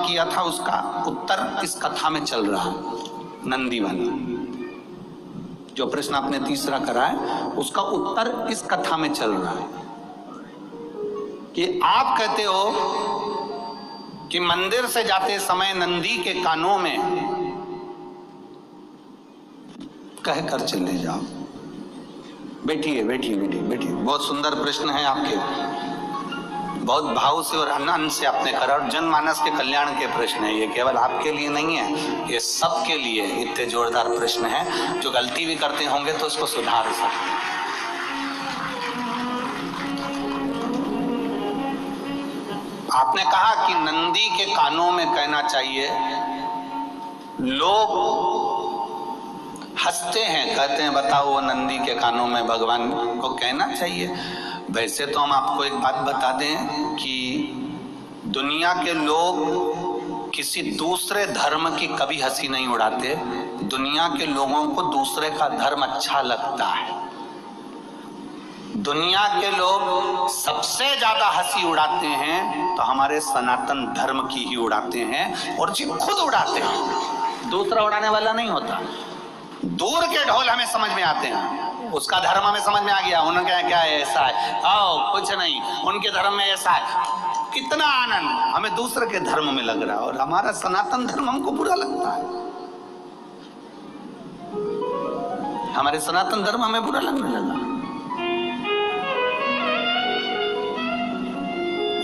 किया था उसका उत्तर इस कथा में चल रहा है। नंदी वाला जो प्रश्न आपने तीसरा करा है उसका उत्तर इस कथा में चल रहा है कि आप कहते हो कि मंदिर से जाते समय नंदी के कानों में कहकर चले जाओ। बैठिए बैठिए बैठिए बैठिए। बहुत सुंदर प्रश्न है आपके, बहुत भाव से और आनंद से आपने करा और जनमानस के कल्याण के प्रश्न है। ये केवल आपके लिए नहीं है, ये सबके लिए इतने जोरदार प्रश्न है। जो गलती भी करते होंगे तो उसको सुधार सकते हैं। आपने कहा कि नंदी के कानों में कहना चाहिए। लोग हंसते हैं, कहते हैं बताओ वो नंदी के कानों में भगवान को कहना चाहिए। वैसे तो हम आपको एक बात बता दें कि दुनिया के लोग किसी दूसरे धर्म की कभी हंसी नहीं उड़ाते। दुनिया के लोगों को दूसरे का धर्म अच्छा लगता है। दुनिया के लोग सबसे ज्यादा हंसी उड़ाते हैं तो हमारे सनातन धर्म की ही उड़ाते हैं, और जी खुद उड़ाते हैं, दूसरा उड़ाने वाला नहीं होता। दूर के ढोल हमें समझ में आते हैं, उसका धर्म हमें समझ में आ गया, उनका क्या है ऐसा है, आओ कुछ नहीं उनके धर्म में ऐसा है। कितना आनंद हमें दूसरे के धर्म में लग रहा है, और हमारा सनातन धर्म हमको बुरा लगता है। हमारे सनातन धर्म हमें बुरा लगने लगा।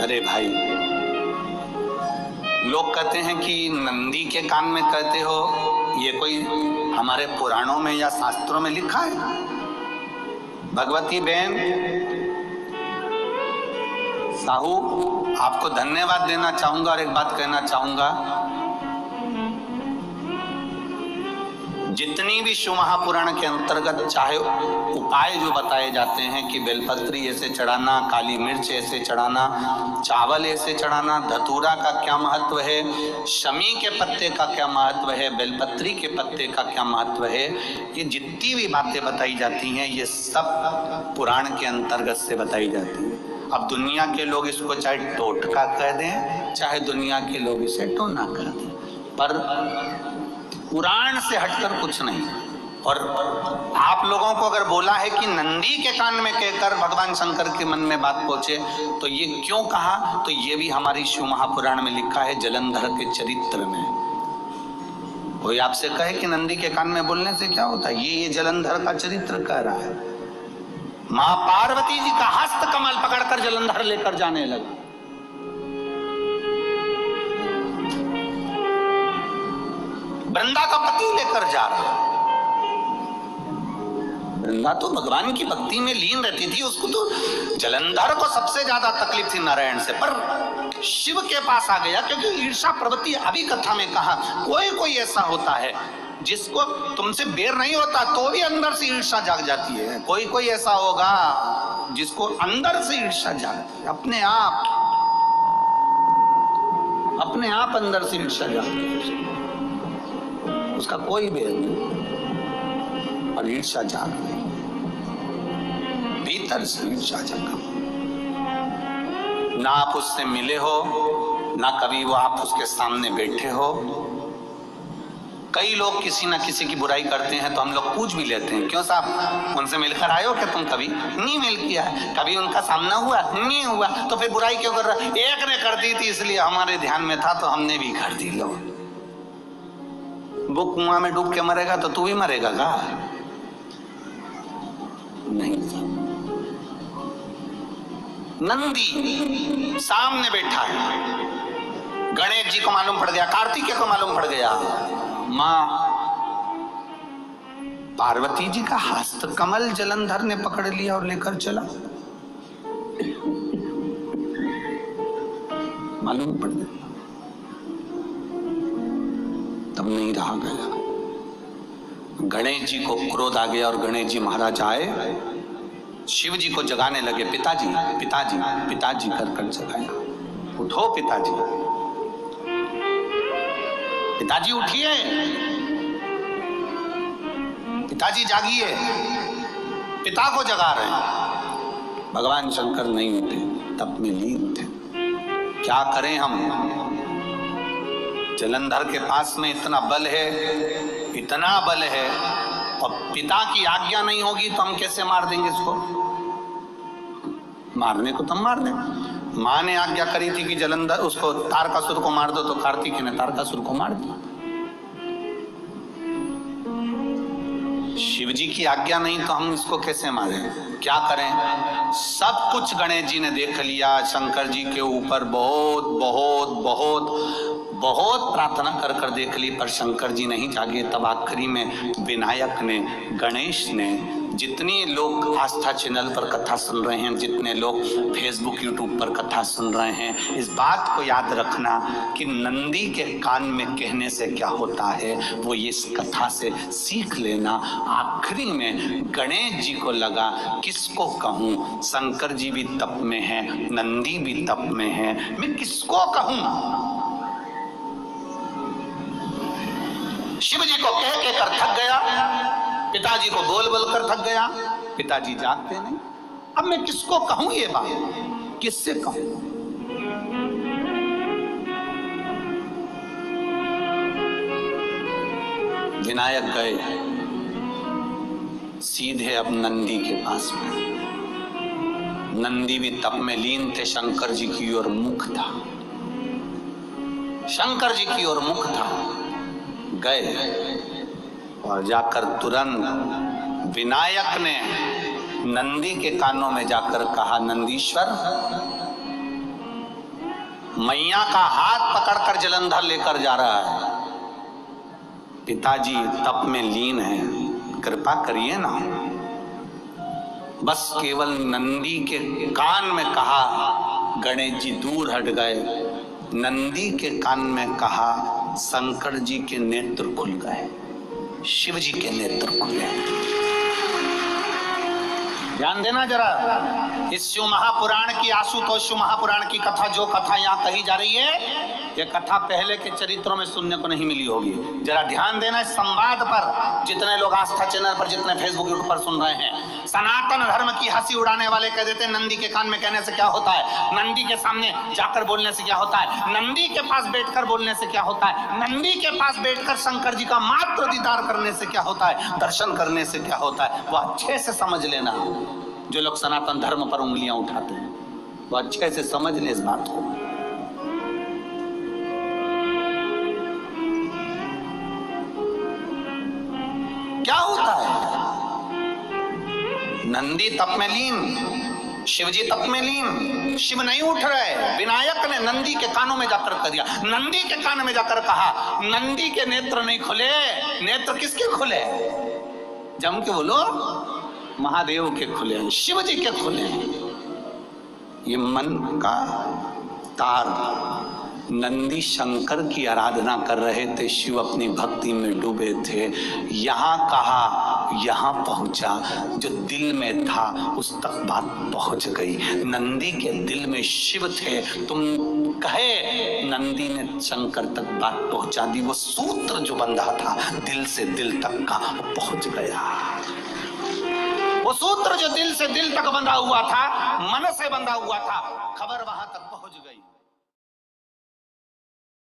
अरे भाई, लोग कहते हैं कि नंदी के कान में कहते हो, ये कोई हमारे पुराणों में या शास्त्रों में लिखा है? भगवती बहन साहू, आपको धन्यवाद देना चाहूंगा और एक बात कहना चाहूंगा। जितनी भी शिव महापुराण के अंतर्गत चाहे उपाय जो बताए जाते हैं कि बेलपत्री ऐसे चढ़ाना, काली मिर्च ऐसे चढ़ाना, चावल ऐसे चढ़ाना, धतूरा का क्या महत्व है, शमी के पत्ते का क्या महत्व है, बेलपत्री के पत्ते का क्या महत्व है, ये जितनी भी बातें बताई जाती हैं ये सब पुराण के अंतर्गत से बताई जाती है। अब दुनिया के लोग इसको चाहे टोटका कह दें, चाहे दुनिया के लोग इसे टोना कह दें, पर पुराण से हटकर कुछ नहीं। और आप लोगों को अगर बोला है कि नंदी के कान में कहकर भगवान शंकर के मन में बात पहुंचे, तो ये क्यों कहा, तो ये भी हमारी शिव महापुराण में लिखा है, जलंधर के चरित्र में। कोई आपसे कहे कि नंदी के कान में बोलने से क्या होता है, ये जलंधर का चरित्र कह रहा है। मां पार्वती जी का हस्त कमल पकड़कर जलंधर लेकर जाने लगा। वृंदा का पति लेकर जा रहा। वृंदा तो भगवान की भक्ति में लीन रहती थी, उसको तो जलंधर को सबसे ज्यादा तकलीफ थी नारायण से, पर शिव के पास आ गया क्योंकि ईर्षा प्रवृत्ति। अभी कथा में कहा कोई कोई ऐसा होता है जिसको तुमसे बेर नहीं होता तो भी अंदर से ईर्षा जाग जाती है। कोई कोई ऐसा होगा जिसको अंदर से ईर्षा जागती है, अपने आप अंदर से ईर्षा जागती है, उसका कोई बेर नहीं, और ईर्षा जाग गई, भीतर से ईर्षा जागा। ना आप उससे मिले हो, ना कभी वो आप उसके सामने बैठे हो। कई लोग किसी ना किसी की बुराई करते हैं तो हम लोग पूछ भी लेते हैं, क्यों साहब उनसे मिलकर आए हो क्या तुम? कभी नहीं मिल किया है, कभी उनका सामना हुआ नहीं हुआ, तो फिर बुराई क्यों कर रहा? एक ने कर दी थी इसलिए हमारे ध्यान में था तो हमने भी कर दी। लो, वो कुआं में डूब के मरेगा तो तू भी मरेगा का? नहीं। नंदी सामने बैठा है, गणेश जी को मालूम पड़ गया, कार्तिकेय को मालूम पड़ गया, मां पार्वती जी का हस्त कमल जलंधर ने पकड़ लिया और लेकर चला। मालूम पड़ गया, तब नहीं रहा गया। गणेश जी को क्रोध आ गया और गणेश जी महाराज आए, शिव जी को जगाने लगे। पिताजी पिताजी पिताजी कर कर जगाया, उठो पिताजी, पिताजी उठिए, पिताजी जागिए, पिता को जगा रहे हैं। भगवान शंकर नहीं उठे, तप में लीन थे। क्या करें हम? जलंधर के पास में इतना बल है, इतना बल है, और पिता की आज्ञा नहीं होगी तो हम कैसे मार देंगे इसको? मारने को तो हम मार दें। माँ ने आज्ञा करी थी कि जलंधर उसको तारकासुर को मार दो, तो कार्तिकेय ने तारकासुर को मार दिया। शिव जी की आज्ञा नहीं तो हम इसको कैसे मारें? क्या करें? सब कुछ गणेश जी ने देख लिया, शंकर जी के ऊपर बहुत बहुत बहुत बहुत प्रार्थना कर कर देख ली, पर शंकर जी नहीं जागे। तब आखिरी में विनायक ने, गणेश ने, जितने लोग आस्था चैनल पर कथा सुन रहे हैं, जितने लोग फेसबुक यूट्यूब पर कथा सुन रहे हैं, इस बात को याद रखना कि नंदी के कान में कहने से क्या होता है वो इस कथा से सीख लेना। आखिरी में गणेश जी को लगा किसको कहूँ, शंकर जी भी तप में है, नंदी भी तप में है, मैं किसको कहूँ? शिव जी को कह के कर थक गया, पिताजी को बोल बोल कर थक गया, पिताजी जागते नहीं। अब मैं किसको कहूं ये बात, किससे कहूं? विनायक गए सीधे अब नंदी के पास में। नंदी भी तप में लीन थे, शंकर जी की ओर मुख था, शंकर जी की ओर मुख था। गए और जाकर तुरंत विनायक ने नंदी के कानों में जाकर कहा, नंदीश्वर, मैया का हाथ पकड़कर जलंधर लेकर जा रहा है, पिताजी तप में लीन है, कृपा करिए ना। बस केवल नंदी के कान में कहा, गणेश जी दूर हट गए। नंदी के कान में कहा, शंकर जी के नेत्र खुल गए, शिव जी के नेत्र खुले। ध्यान देना जरा, इस शिव महापुराण की, आशुतोष शिव महापुराण की कथा, जो कथा यहाँ कही जा रही है, ये कथा पहले के चरित्रों में सुनने को नहीं मिली होगी। जरा ध्यान देना इस संवाद पर, जितने लोग आस्था चैनल पर, जितने फेसबुक यूट्यूब पर सुन रहे हैं। सनातन धर्म की हंसी उड़ाने वाले कह देते हैं नंदी के कान में कहने से क्या होता है, नंदी के सामने जाकर बोलने से क्या होता है, नंदी के पास बैठकर बोलने से क्या होता है, नंदी के पास बैठकर शंकर जी का मात्र दीदार करने से क्या होता है, दर्शन करने से क्या होता है। वो अच्छे से समझ लेना, जो लोग सनातन धर्म पर उंगलियां उठाते हैं वो अच्छे से समझ ले इस बात को। क्या होता है, नंदी तप में लीन, शिवजी तप में लीन, शिव नहीं उठ रहे। विनायक ने नंदी के कानों में जाकर कह दिया, नंदी के कान में जाकर कहा, नंदी के नेत्र नहीं खुले। नेत्र किसके खुले? जम के बोलो, महादेव के खुले, शिव जी के खुले। ये मन का तार, नंदी शंकर की आराधना कर रहे थे, शिव अपनी भक्ति में डूबे थे। यहाँ कहा, यहाँ पहुंचा, जो दिल में था उस तक बात पहुंच गई। नंदी के दिल में शिव थे, तुम कहे, नंदी ने शंकर तक बात पहुंचा दी। वो सूत्र जो बंधा था दिल से दिल तक का, वो पहुंच गया। वो सूत्र जो दिल से दिल तक बंधा हुआ था, मन से बंधा हुआ था, खबर वहां तक